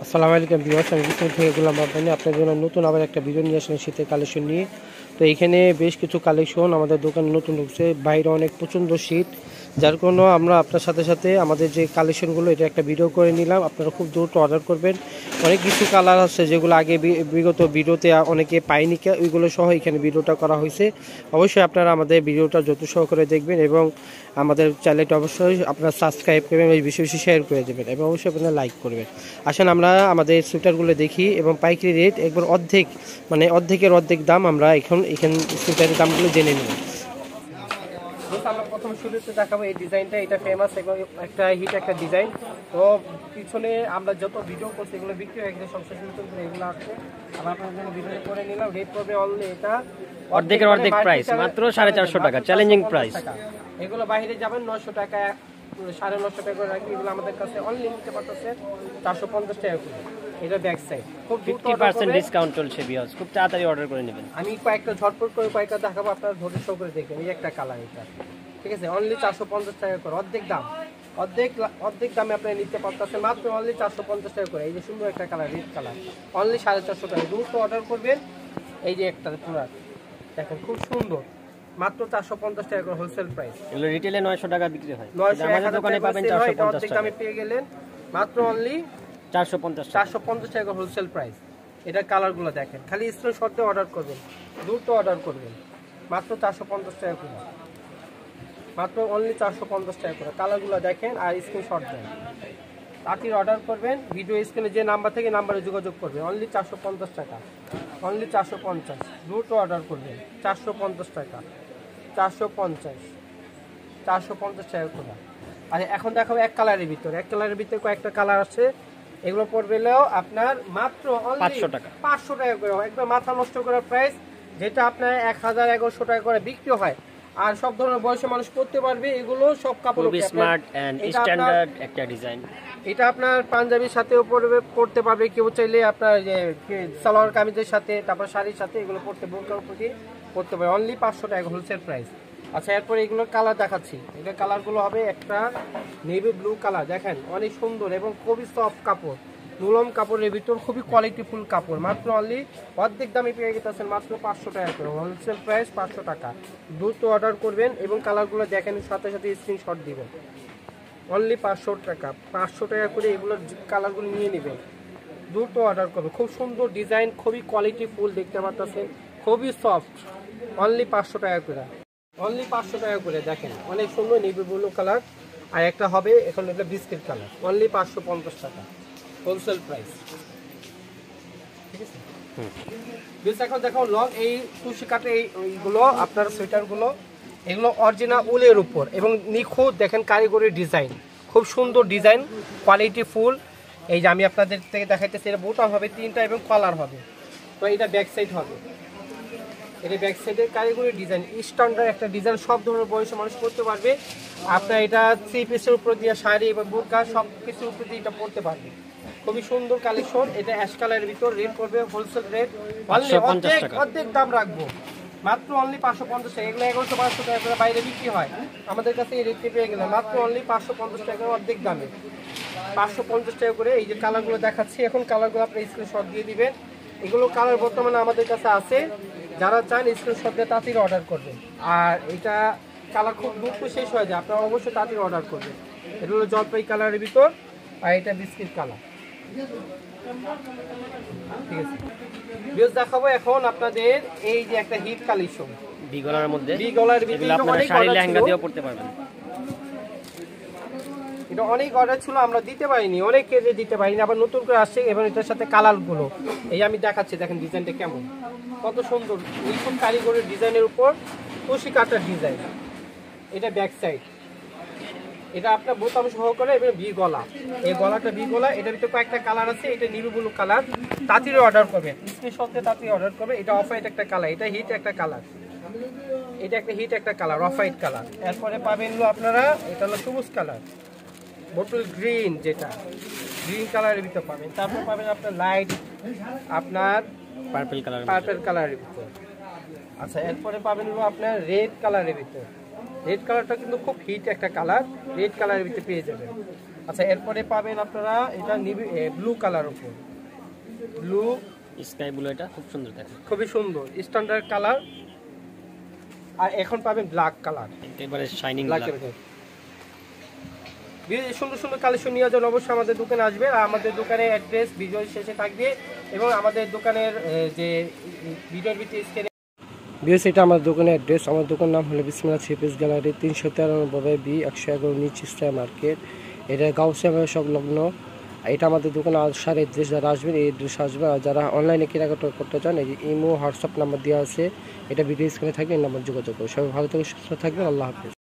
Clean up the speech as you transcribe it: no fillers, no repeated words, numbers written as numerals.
আসসালামু আলাইকুম ভিউয়ার্স, আমি বিস্তারিত থেকে গোলাম রাব্বানি আপনার জন্য নতুন আবার একটা ভিডিও নিয়ে আসলাম শীতের কালেকশন নিয়ে। তো এখানে বেশ কিছু কালেকশন আমাদের দোকানে নতুন ঢুকছে। বাইরে অনেক প্রচণ্ড শীত, যার কারণে আমরা আপনার সাথে সাথে আমাদের যে কালেকশনগুলো এটা একটা ভিডিও করে নিলাম। আপনারা খুব দ্রুত অর্ডার করবেন। অনেক কিছু কালার আছে যেগুলো আগে বিগত ভিডিওতে অনেকে পায়নি, ওইগুলো সহ এখানে ভিডিওটা করা হয়েছে। অবশ্যই আপনারা আমাদের ভিডিওটা যত সহকারে দেখবেন এবং আমাদের চ্যানেলটা অবশ্যই আপনারা সাবস্ক্রাইব করবেন, এই বেশি বেশি শেয়ার করে দেবেন এবং অবশ্যই আপনারা লাইক করবেন। আসেন আমরা আমাদের সোয়েটারগুলো দেখি এবং পাইকারি রেট একবার অর্ধেক, মানে অর্ধেকের অর্ধেক দাম আমরা এখানে সোয়েটারের দামগুলো জেনে নেব। আমরা প্রথম শুরুতে দেখাবো এই ডিজাইনটা। এটা ফেমাস এবং একটা হিট একটা ডিজাইন। তো পিছনে আমরা যত ভিডিও করছি এগুলো বিক্রি হয়ে গেছে, সংসার নতুন করে এগুলো আছে। আমরা আপনাদের জন্য ভিডিও করে নিলাম। রেট পড়বে অনলি এটা অর্ধেকের অর্ধেক প্রাইস, মাত্র 450 টাকা, চ্যালেঞ্জিং প্রাইস। এগুলো বাইরে যাবেন 900 টাকা, 950 টাকা করে রাখি। এগুলো আমাদের কাছে অনলি নিতে পারতেছে 450 টাকা করে। এটা ব্যাক সাইড খুব 50% ডিসকাউন্ট চলছে ভিউয়ার্স, খুব তাড়াতাড়ি অর্ডার করে নেবেন। আমি কয়েকটা ঝটপট করে কয়েকটা দেখাবো, আপনারা ধরে শো করে দেখবেন। এই একটা কালার, এটা ঠিক আছে, অনলি 450 টাকা করে, অর্ধেক দাম, অর্ধেক দামে আপনি নিতে পারতেছেন মাত্র অনলি 450 টাকা করে। এই যে সুন্দর একটা কালার, রেড কালার, অনলি 450 টাকা। দ্রুত অর্ডার করবেন। এই যে একটা পুরো দেখেন খুব সুন্দর, মাত্র 450 টাকা করে হোলসেল প্রাইস। এগুলো রিটেলে 900 টাকা বিক্রি হয়, 900 আমাদের দোকানে পাবেন 450 টাকা। দামে পেয়ে গেলেন মাত্র অনলি 450 টাকা হোলসেল প্রাইস। এটা কালারগুলো দেখেন, খালি স্ক্রিনশট দিয়ে অর্ডার করবেন, দ্রুত অর্ডার করবেন। মাত্র 450 টাকা করে, মাত্র অনলি 450 টাকা করে। কালারগুলো দেখেন আর স্ক্রিনশট দেন, তাড়াতাড়ি অর্ডার করবেন। ভিডিও স্ক্রিনে যে নাম্বার থেকে নাম্বারে যোগাযোগ করবেন। অনলি 450 টাকা, অনলি 450। দ্রুত অর্ডার করবেন। 450 টাকা, 450 টাকা করে। আর এখন দেখাবো এক কালারের ভিতরে, এক কালারের ভিতরে কয়েকটা কালার আছে। এগুলো পড়বেলেও আপনার মাত্র 500 টাকা, 500 টাকা করে। একদম মাথা নষ্ট করার প্রাইস, যেটা আপনার 1000-1100 টাকা করে বিক্রি হয়। আর সব ধরনের বয়সের মানুষ পড়তে পারবে। এগুলো সব কাপড় স্মার্ট এন্ড স্ট্যান্ডার্ড একটা ডিজাইন। এটা আপনার পাঞ্জাবির সাথেও পড়তে পারবে, কেউ চাইলে আপনার সালোয়ার কামিজের সাথে, তারপর শাড়ির সাথে এগুলো বোরকার প্রতি পড়তে পারে। অনলি 500 টাকা হোলসেল প্রাইস। আচ্ছা, এরপরে এগুলোর কালার দেখাচ্ছি। এটা কালারগুলো হবে একটা নেভি ব্লু কালার, দেখেন অনেক সুন্দর এবং খুবই সফট কাপড়, নুলম কাপড়ের ভিতর, খুবই কোয়ালিটিফুল কাপড়। মাত্র অনলি অর্ধেক দামে পেয়ে গেছেন মাত্র 500 টাকা করে, হোলসেল প্রাইস 500 টাকা। দ্রুত অর্ডার করবেন এবং কালারগুলো দেখেন, সাথে সাথে স্ক্রিনশট দিবেন। অনলি 500 টাকা, 500 টাকা করে এগুলোর কালারগুলো নিয়ে নেবেন। দ্রুত অর্ডার করবেন। খুব সুন্দর ডিজাইন, খুবই কোয়ালিটিফুল, দেখতে পাচ্ছেন খুবই সফট। অনলি 500 টাকা করে, অনলি 500 টাকা করে। দেখেন অনেক সুন্দর নেভি ব্লু কালার। আর একটা হবে এখন এটা বিস্কিট কালার, অনলি 550 টাকা হোলসেল প্রাইস, ঠিক আছে। এখন দেখো লং এই তুষি কাটে এইগুলো আপনার সোয়েটারগুলো, এগুলো অরিজিনাল উলের উপর এবং নিখুঁত, দেখেন কারিগরি ডিজাইন, খুব সুন্দর ডিজাইন, কোয়ালিটি ফুল। এই যে আমি আপনাদের থেকে দেখাইতেছি, এটা বোতাম হবে 3টা এবং কলার হবে। তো এটা ব্যাক সাইড হবে, এটা ব্যাক সাইডের কারিগরি ডিজাইন, স্ট্যান্ডার্ড একটা ডিজাইন, সব ধরনের বয়সে মানুষ পড়তে পারবে। আপনার এটা 3 পিসের উপর দিয়ে শাড়ি এবং বোরকা সব কিছুর উপর দিয়ে এটা পড়তে পারবে। খুবই সুন্দর কালেকশন। এটা অ্যাশ কালারের ভিতর, রেট করবে হোলসেল রেট অর্ধেক দাম রাখবো, মাত্র অনলি 550 টাকা। এগুলো 1100-1200 টাকা করে বাইরে বিক্রি হয়, আমাদের কাছে এই রেটে পেয়ে গেলে মাত্র অনলি 550 টাকা, অর্ধেক দামে 550 টাকা করে। এই যে কালারগুলো দেখাচ্ছি এখন, কালারগুলো আপনি স্ক্রিনশট দিয়ে দিবেন। এগুলো কালার বর্তমানে আমাদের কাছে আছে, যারা চান স্ক্রিনশট দিয়ে তাড়াতাড়ি অর্ডার করবেন। আর এটা কালার খুব দ্রুত শেষ হয়ে যায়, আপনারা অবশ্যই তাড়াতাড়ি অর্ডার করবেন। এটা হলো জলপাই কালারের ভিতর, আর এটা বিস্কিট কালার, ঠিক আছে। ভিউজ দেখাবো এখন আপনাদের এই যে একটা হিট কালেকশন, বি গলার মধ্যে, বি গলার ভিতরে আপনারা শাড়ি লেহেঙ্গা দিয়েও পড়তে পারবেন। এটা অনেক অর্ডার ছিল, আমরা দিতে পারিনি, অনেক কেজে দিতে পারিনি, আবার নতুন করে আসছে এবং এটার সাথে কালারগুলো এই আমি দেখাচ্ছি। দেখেন ডিজাইনটা কেমন, কত সুন্দর, নিখুঁত কারিগরের ডিজাইনের উপর কুশি কাটার ডিজাইন। এটা ব্যাক সাইড, এটা আপনার বোতাম সহকারে এবং ভি গলা, এই গলাটা ভি গলা। এটার ভিতরে কয়েকটা কালার আছে, এটা নেভি ব্লু কালার, তাড়াতাড়ি অর্ডার করবে, স্ক্রিনশটে তাড়াতাড়ি অর্ডার করবে। এটা অফ হোয়াইট একটা কালার, এটা হিট একটা কালার, এটা একটা হিট একটা কালার, অফ হোয়াইট কালার। এরপরে পাবেন আপনারা এটা হলো সবুজ কালার, বোটল গ্রিন, যেটা গ্রিন কালারের ভিতর পাবেন। তারপর পাবেন আপনার লাইট আপনার পার্পল কালারের ভিতর। আচ্ছা, এরপরে পাবেন আপনার রেড কালারের ভিতর। রেড কালারটা কিন্তু খুব হিট একটা কালার, রেড কালারের ভিতরে পেয়ে যাবেন। আচ্ছা এরপরে পাবেন আপনারা এটা ব্লু কালার উপর, ব্লু স্কাই ব্লু, এটা খুব সুন্দর দেখে, খুবই সুন্দর স্ট্যান্ডার্ড কালার। আর এখন পাবেন ব্ল্যাক কালার, একেবারে শাইনিং ব্ল্যাক ব্ল্যাক। সুন্দর সুন্দর কালেকশন নিয়ে যান, অবশ্যই আমাদের দোকানে আসবে। আর আমাদের দোকানের অ্যাড্রেস ভিডিওর শেষে থাকবে, এবং আমাদের দোকানের যে ভিডিওর ভিতরে স্ক্রিনে বিএস, এটা আমার দোকানের অ্যাড্রেস। আমার দোকানের নাম হলো বিসমিল্লাহ থ্রি পিস গ্যালারি, 393 বি 111 নিচ স্টার মার্কেট। এটা গাউসিয়া সংলগ্ন। এটা আমাদের দোকানে আসার অ্যাড্রেস, যারা আসবেন এই অ্যাড্রেস আসবেন। আর যারা অনলাইনে কেনাকাটা করতে চান, এই যে ইমো হোয়াটসঅ্যাপ নাম্বার দেওয়া আছে, এটা ভিডিও স্ক্রিনে থাকবে, এই নাম্বার যোগাযোগ করুন। সবাই ভালো থেকে সুস্থ থাকবেন, আল্লাহ হাফেজ।